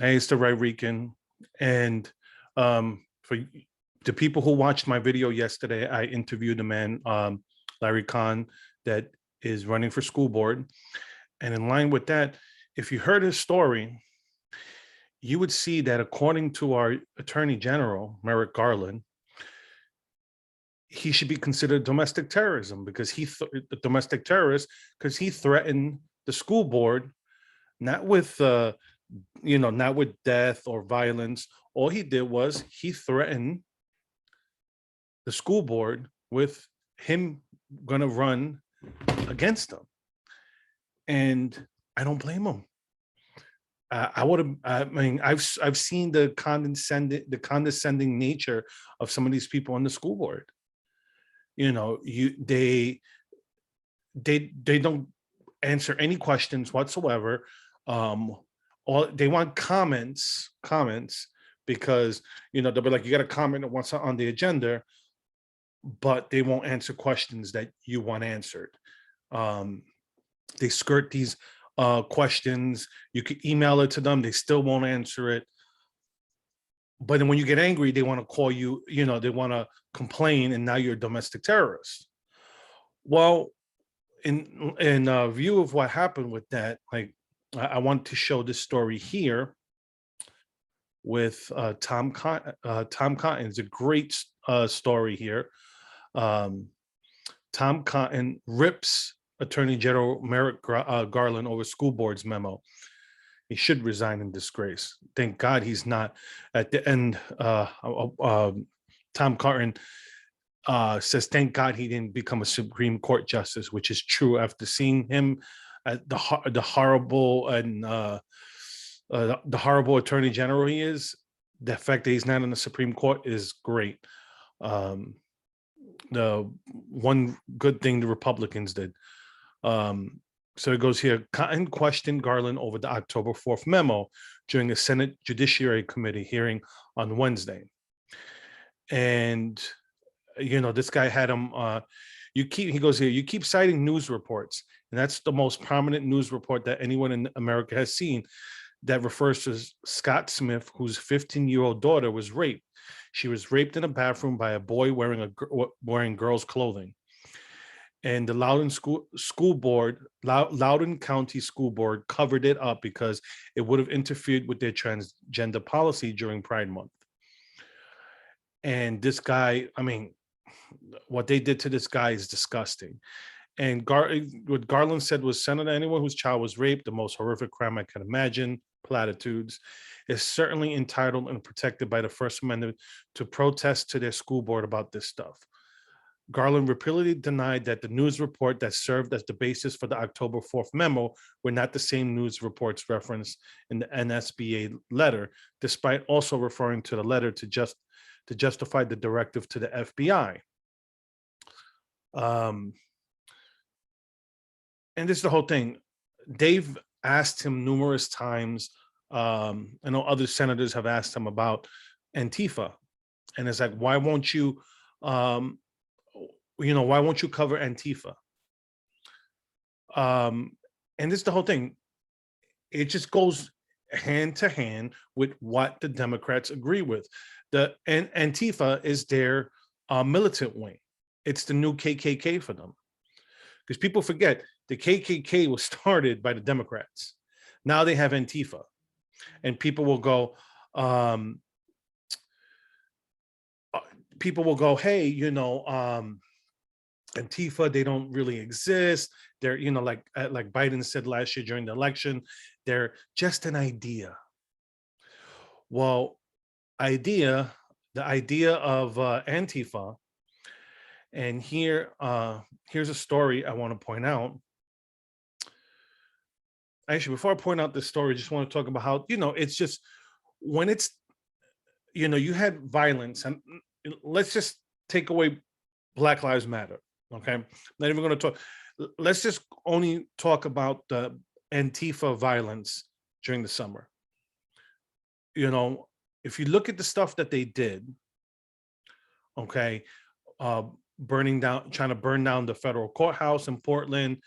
Hey, it's the Right Rican. And for the people who watched my video yesterday, I interviewed a man, Larry Kahn, that is running for school board. And in line with that, if you heard his story, you would see that according to our Attorney General, Merrick Garland, he should be considered domestic terrorism because the domestic terrorist because he threatened the school board, not with not with death or violence. All he did was he threatened the school board with him gonna run against them. And I don't blame him. I would have. I mean, I've seen the condescending nature of some of these people on the school board. They don't answer any questions whatsoever. Um, all they want comments because they'll be like, you got to comment on what's on the agenda, but they won't answer questions that you want answered. Um, they skirt these questions. You could email it to them, they still won't answer it. But then when you get angry, they want to call you, they want to complain, and now you're a domestic terrorist. Well, in view of what happened with that, like I want to show this story here with Tom Cotton. Tom Cotton is a great story here. Um, Tom Cotton rips Attorney General Merrick Garland over school board's memo. He should resign in disgrace. Thank God he's not. At the end, Tom Cotton says, "Thank God he didn't become a Supreme Court justice," which is true after seeing him at the horrible and the horrible Attorney General he is. The fact that he's not in the Supreme Court is great. Um, the one good thing the Republicans did. So it goes here. Cotton questioned Garland over the October 4th memo during the Senate Judiciary Committee hearing on Wednesday. And this guy had him. He goes here. You keep citing news reports, and that's the most prominent news report that anyone in America has seen that refers to Scott Smith, whose 15-year-old daughter was raped. She was raped in a bathroom by a boy wearing girls' clothing. And the Loudoun County School Board covered it up because it would have interfered with their transgender policy during Pride Month. And this guy, I mean, what they did to this guy is disgusting. And what Garland said was, Senator, anyone whose child was raped, the most horrific crime I can imagine, platitudes, is certainly entitled and protected by the First Amendment to protest to their school board about this stuff. Garland repeatedly denied that the news report that served as the basis for the October 4th memo were not the same news reports referenced in the NSBA letter, despite also referring to the letter to justify the directive to the FBI. And this is the whole thing. They've asked him numerous times. I know other senators have asked him about Antifa, and it's like, why won't you cover Antifa? And this is the whole thing. It just goes hand to hand with what the Democrats agree with. And Antifa is their militant wing. It's the new KKK for them. Because people forget the KKK was started by the Democrats. Now they have Antifa, and people will go, hey, Antifa, they don't really exist. They're, like Biden said last year during the election, they're just an idea. Well, the idea of Antifa. And here's a story I want to point out. Actually, before I point out this story, I just want to talk about how, it's just when it's, you had violence, and let's just take away Black Lives Matter. Okay. Not even going to talk. Let's just only talk about the Antifa violence during the summer. If you look at the stuff that they did, okay, trying to burn down the federal courthouse in Portland,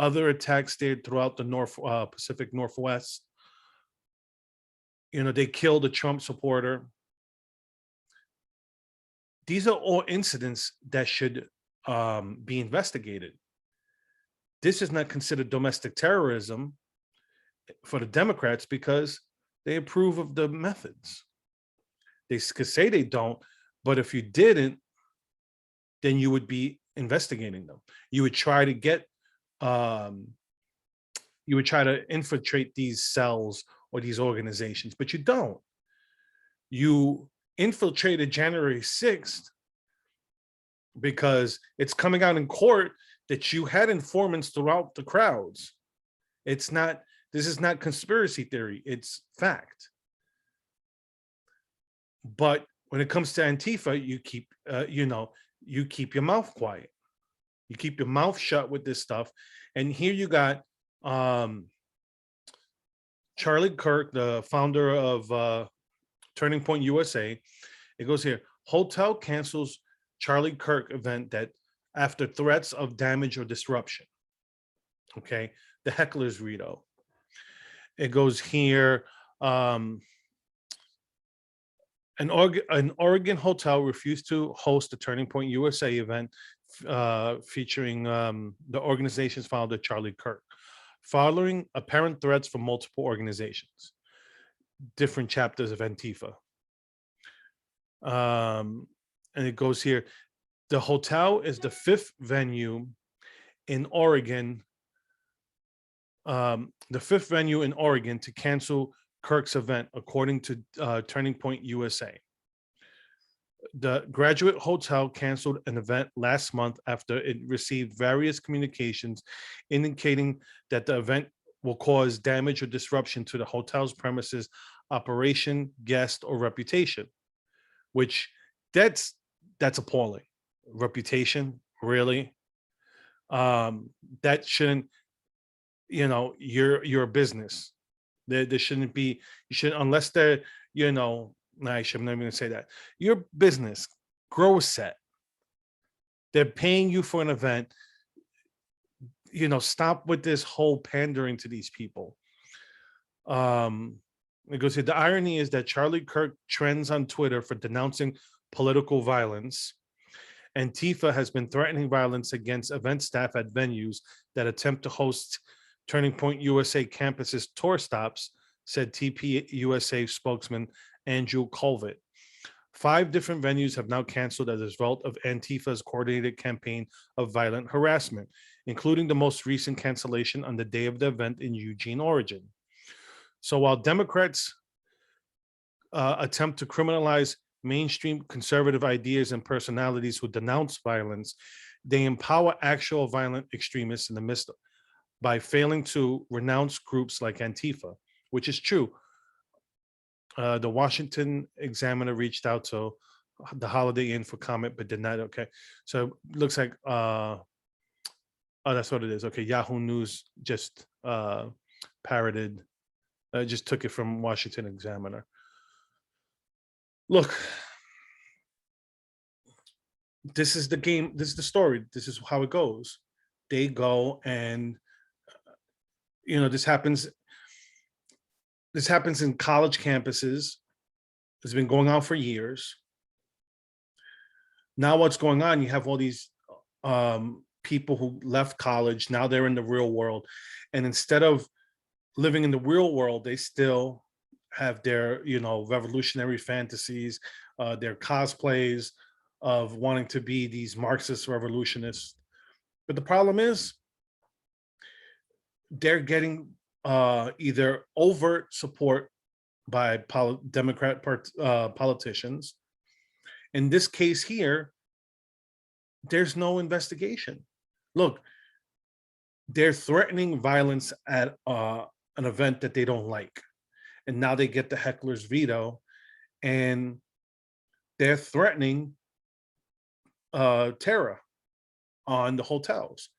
other attacks there throughout the Pacific Northwest. They killed a Trump supporter. These are all incidents that should be investigated. This is not considered domestic terrorism for the Democrats because they approve of the methods. They could say they don't, but if you didn't, then you would be investigating them. You would try to get, you would try to infiltrate these cells or these organizations, but you don't. You infiltrated January 6th because it's coming out in court that you had informants throughout the crowds. It's not, this is not conspiracy theory, it's fact. But when it comes to Antifa, you keep, you keep your mouth quiet. You keep your mouth shut with this stuff. And here you got Charlie Kirk, the founder of Turning Point USA. It goes here: hotel cancels Charlie Kirk event that after threats of damage or disruption. Okay, the heckler's veto. It goes here. An Oregon hotel refused to host the Turning Point USA event featuring the organization's founder, Charlie Kirk, following apparent threats from multiple organizations, different chapters of Antifa. And it goes here: the hotel is the fifth venue in Oregon, to cancel Kirk's event, according to Turning Point USA. The Graduate Hotel canceled an event last month after it received various communications indicating that the event will cause damage or disruption to the hotel's premises, operation, guest, or reputation. Which that's appalling. Reputation, really? That shouldn't. You're a business. There shouldn't be. You should, unless they're. I shouldn't even say that. Your business, grow a set. They're paying you for an event. Stop with this whole pandering to these people. It goes here: the irony is that Charlie Kirk trends on Twitter for denouncing political violence. Antifa has been threatening violence against event staff at venues that attempt to host Turning Point USA campus's tour stops, said TPUSA spokesman Andrew Colvett. 5 different venues have now canceled as a result of Antifa's coordinated campaign of violent harassment, including the most recent cancellation on the day of the event in Eugene, Oregon. So while Democrats attempt to criminalize mainstream conservative ideas and personalities who denounce violence, they empower actual violent extremists in the midst by failing to renounce groups like Antifa, which is true. The Washington Examiner reached out to the Holiday Inn for comment, but did not. Okay, so it looks like oh, that's what it is. Okay, Yahoo News just parroted, just took it from Washington Examiner. Look, this is the game. This is the story. This is how it goes. They go and this happens. This happens in college campuses. It's been going on for years. Now what's going on? You have all these people who left college. Now they're in the real world. And instead of living in the real world, they still have their, revolutionary fantasies, their cosplays of wanting to be these Marxist revolutionists. But the problem is they're getting either overt support by Democrat politicians. In this case here, there's no investigation. Look, they're threatening violence at an event that they don't like. And now they get the heckler's veto, and they're threatening terror on the hotels.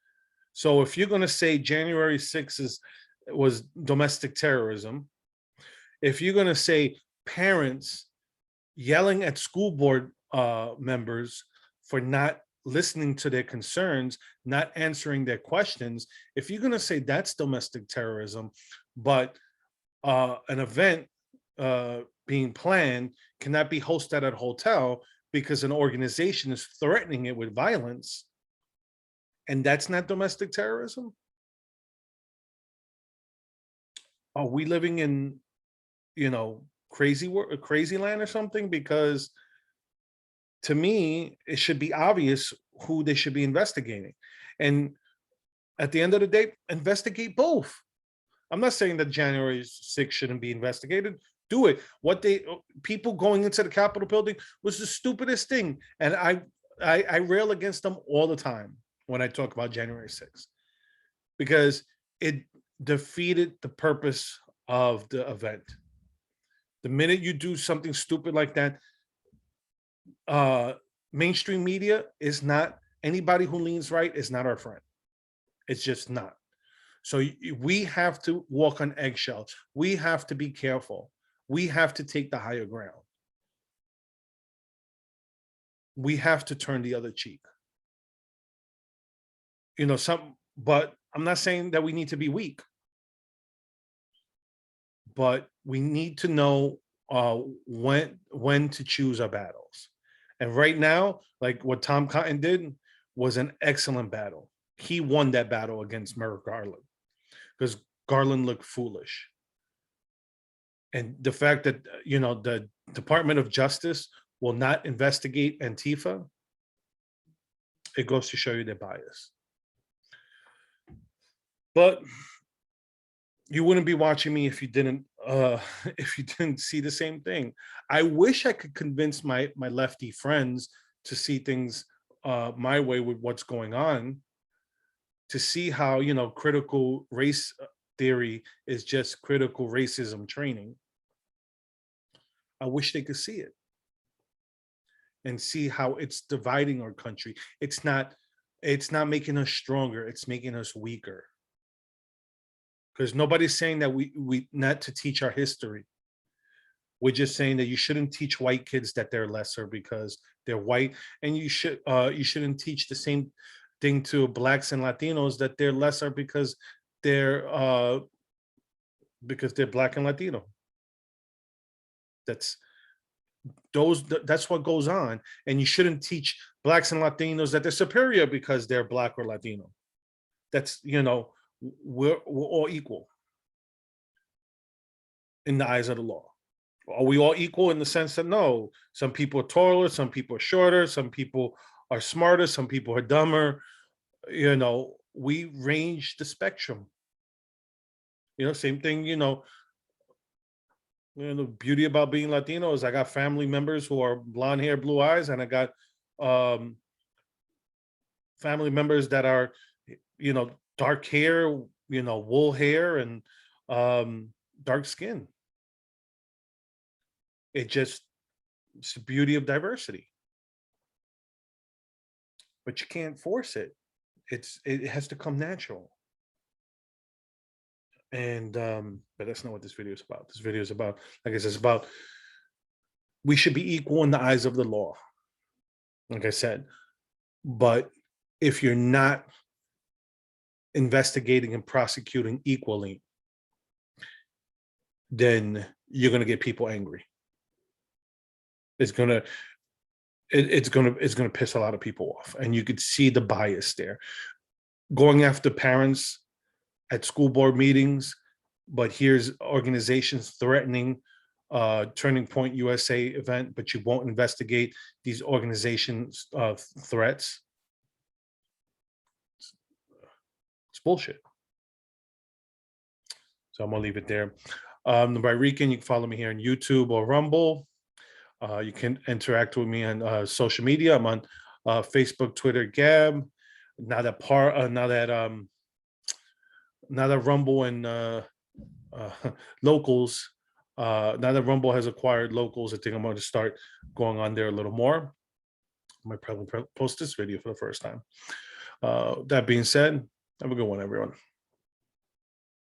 So if you're going to say January 6th was domestic terrorism, if you're going to say parents yelling at school board members for not listening to their concerns, not answering their questions, if you're going to say that's domestic terrorism, but an event, being planned cannot be hosted at a hotel because an organization is threatening it with violence, and that's not domestic terrorism? Are we living in, crazy land or something? Because to me, it should be obvious who they should be investigating. And at the end of the day, investigate both. I'm not saying that January 6th shouldn't be investigated. Do it. People going into the Capitol building was the stupidest thing. And I rail against them all the time when I talk about January 6th, because it defeated the purpose of the event. The minute you do something stupid like that, mainstream media is not, anybody who leans right is not our friend. It's just not. So we have to walk on eggshells. We have to be careful. We have to take the higher ground. We have to turn the other cheek. But I'm not saying that we need to be weak, but we need to know when to choose our battles. And right now, like what Tom Cotton did was an excellent battle. He won that battle against Merrick Garland, because Garland looked foolish. And the fact that, the Department of Justice will not investigate Antifa, it goes to show you their bias. But you wouldn't be watching me if you didn't see the same thing. I wish I could convince my lefty friends to see things my way with what's going on, to see how, critical race theory is just critical racism training. I wish they could see it and see how it's dividing our country. It's not making us stronger, it's making us weaker. Because nobody's saying that we not to teach our history. We're just saying that you shouldn't teach white kids that they're lesser because they're white, and you shouldn't teach the same thing to Blacks and Latinos, that they're lesser because they're Black and Latino. That's what goes on. And you shouldn't teach Blacks and Latinos that they're superior because they're Black or Latino. That's, we're all equal in the eyes of the law. Are we all equal in the sense that no, some people are taller, some people are shorter, some people are smarter, some people are dumber. We range the spectrum. Same thing, the beauty about being Latino is I got family members who are blonde hair, blue eyes, and I got family members that are, dark hair, wool hair, and dark skin. It's the beauty of diversity. But you can't force it. It has to come natural. And but that's not what this video is about. This video is about, like I said, it's about we should be equal in the eyes of the law, like I said. But if you're not investigating and prosecuting equally, then you're going to get people angry. It's going to piss a lot of people off, and you could see the bias there. Going after parents at school board meetings, but here's organizations threatening Turning Point USA event, but you won't investigate these organizations' threats. It's bullshit. So I'm gonna leave it there. By Rican, you can follow me here on YouTube or Rumble. You can interact with me on social media. I'm on Facebook, Twitter, Gab. Now that Rumble and Locals, now that Rumble has acquired Locals, I think I'm going to start going on there a little more. I might probably post this video for the first time. That being said, have a good one, everyone.